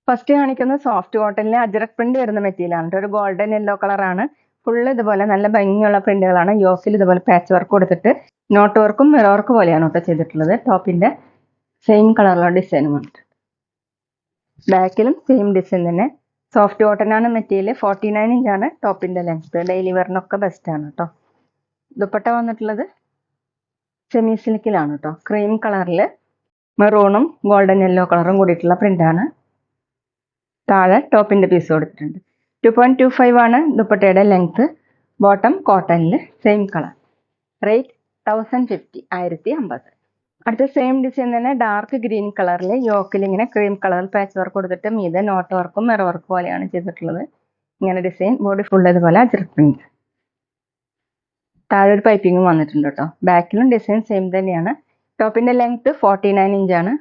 First കാണിക്കുന്നത് soft കോട്ടണിലെ ajrak print വരുന്ന മെറ്റീരിയലാണ്. ഒരു ഗോൾഡൻ യെല്ലോ കളറാണ്. ഫുള്ള് ഇതുപോലെ നല്ല ഭംഗിയുള്ള പ്രിന്റുകളാണ്. യോക്കിൽ ഇതുപോലെ പാച്ച് വർക്ക് കൊടുത്തിട്ട് നോട്ട് വർക്കും മിറർ വർക്ക് പോലെയാണ് കേട്ടോ ചെയ്തിട്ടുള്ളത്. ടോപ്പിന്റെ സെയിം കളറുള്ള ഡിസൈനും വന്നിട്ട് ബാക്കിലും സെയിം ഡിസൈൻ തന്നെ. സോഫ്റ്റ് കോട്ടൺ ആണ് മെറ്റീരിയൽ. 49 ഇഞ്ചാണ് ടോപ്പിന്റെ ലെങ്ത്. ഡെയിലി വെയറിനൊക്കെ ബെസ്റ്റ് ആണ് കേട്ടോ. ദുപ്പട്ട വന്നിട്ടുള്ളത് സെമി സിൽക്കിലാണ് കേട്ടോ. ക്രീം കളറിൽ മെറൂണും ഗോൾഡൻ യെല്ലോ കളറും കൂടിയിട്ടുള്ള പ്രിന്റാണ്. താഴെ ടോപ്പിന്റെ പീസ് കൊടുത്തിട്ടുണ്ട്. 2.25 ആണ് ദുപ്പട്ടയുടെ ലെങ്ത്. ബോട്ടം കോട്ടണിൽ സെയിം കളർ. റേറ്റ് 1050 1050. അടുത്ത സെയിം ഡിസൈൻ തന്നെ ഡാർക്ക് ഗ്രീൻ കളറിൽ യോക്കിൽ ഇങ്ങനെ ക്രീം കളർ പാച്ച് വർക്ക് കൊടുത്തിട്ട് മീതെ നോട്ട് വർക്കും മിറർ വർക്ക് പോലെയാണ് ചെയ്തിട്ടുള്ളത്. ഇങ്ങനെ ഡിസൈൻ ബോഡി ഫുൾ ഇതുപോലെ അജ്രക് പ്രിന്റ്. താഴെ ഒരു പൈപ്പിങ്ങും വന്നിട്ടുണ്ട് കേട്ടോ. ബാക്കിലും ഡിസൈൻ സെയിം തന്നെയാണ്. ടോപ്പിന്റെ ലെങ്ത് 49 ഇഞ്ചാണ്.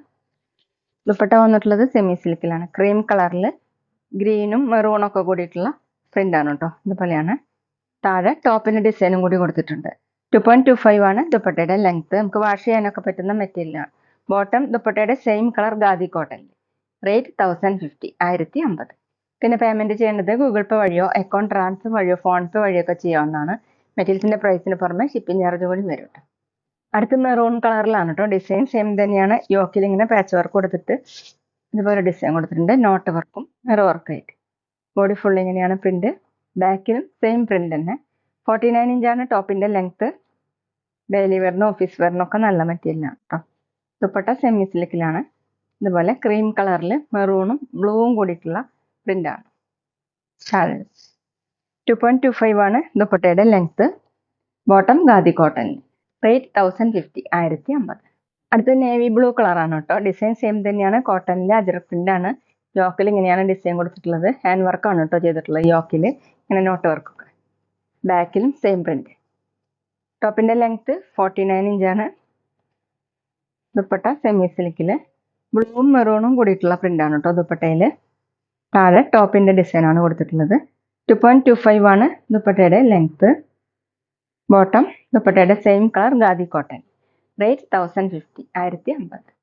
ദുപ്പട്ട വന്നിട്ടുള്ളത് സെമി സിൽക്കിലാണ്. ക്രീം കളറിൽ ഗ്രീനും മെറൂണും ഒക്കെ കൂടിയിട്ടുള്ള പ്രിന്റ് ആണ് കേട്ടോ. ഇതുപോലെയാണ്. താഴെ ടോപ്പിന്റെ ഡിസൈനും കൂടി കൊടുത്തിട്ടുണ്ട്. 2.25 ആണ് ദുപ്പട്ടയുടെ ലെങ്ത്. നമുക്ക് വാഷ് ചെയ്യാനൊക്കെ പറ്റുന്ന മെറ്റീരിയലാണ്. ബോട്ടം ദുപ്പട്ടയുടെ same colour khadi cotton. Rate 1050 1050. പിന്നെ പേയ്മെന്റ് ചെയ്യേണ്ടത് ഗൂഗിൾ പേ വഴിയോ അക്കൗണ്ട് ട്രാൻസ്ഫർ വഴിയോ ഫോൺ പേ വഴിയോ ഒക്കെ ചെയ്യാവുന്നതാണ്. മെറ്റീരിയൽസിന്റെ പ്രൈസിന് പുറമെ ഷിപ്പിംഗ് ചാർജ് കൂടി വരും കേട്ടോ. അടുത്ത് മെറൂൺ കളറിലാണ് കേട്ടോ. ഡിസൈൻ സെയിം തന്നെയാണ്. യോക്കിൽ ഇങ്ങനെ പാച്ച് വർക്ക് കൊടുത്തിട്ട് ഇതുപോലെ ഡിസൈൻ കൊടുത്തിട്ടുണ്ട്. നോട്ട് വർക്കും മിറർ വർക്കും ആയിട്ട്. ബോഡി ഫുൾ ഇങ്ങനെയാണ് പ്രിന്റ്. ബാക്കിലും സെയിം പ്രിന്റ് തന്നെ. 49 ഇഞ്ചാണ് ടോപ്പിന്റെ ലെങ്ത്. ഡെയിലി വെയറിനും ഓഫീസ് വെയറിനും ഒക്കെ നല്ല മെറ്റീരിയലാണ് കേട്ടോ. ദുപ്പട്ട സെമി സിൽക്കിലാണ്. ഇതുപോലെ ക്രീം കളറിൽ മെറൂണും ബ്ലൂവും കൂടിയിട്ടുള്ള പ്രിന്റാണ്. 2.25 ആണ് ദുപ്പട്ടയുടെ length. Bottom khadi cotton. Rate 1050 1050. അടുത്ത നേവി ബ്ലൂ കളറാണ് കേട്ടോ. ഡിസൈൻ സെയിം തന്നെയാണ്. കോട്ടണിലെ അജ്രക് പ്രിന്റ് ആണ്. യോക്കിൽ ഇങ്ങനെയാണ് ഡിസൈൻ കൊടുത്തിട്ടുള്ളത്. ഹാൻഡ് വർക്കാണ് കേട്ടോ ചെയ്തിട്ടുള്ളത്. യോക്കിൽ ഇങ്ങനെ നോട്ട് വർക്കൊക്കെ. ബാക്കിലും സെയിം പ്രിന്റ്. ടോപ്പിന്റെ ലെങ്ത് 49 ഇഞ്ചാണ്. ദുപ്പട്ട സെമി സിൽക്കില് ബ്ലൂവും മെറൂണും കൂടിയിട്ടുള്ള പ്രിന്റ് ആണ് കേട്ടോ ദുപ്പട്ടയിൽ. താഴെ ടോപ്പിന്റെ ഡിസൈൻ ആണ് കൊടുത്തിട്ടുള്ളത്. 2.25 ആണ് ദുപ്പട്ടയുടെ ലെങ്ത്. ബോട്ടം ദുപ്പട്ടയുടെ same colour khadi cotton. Rate 1050 1050.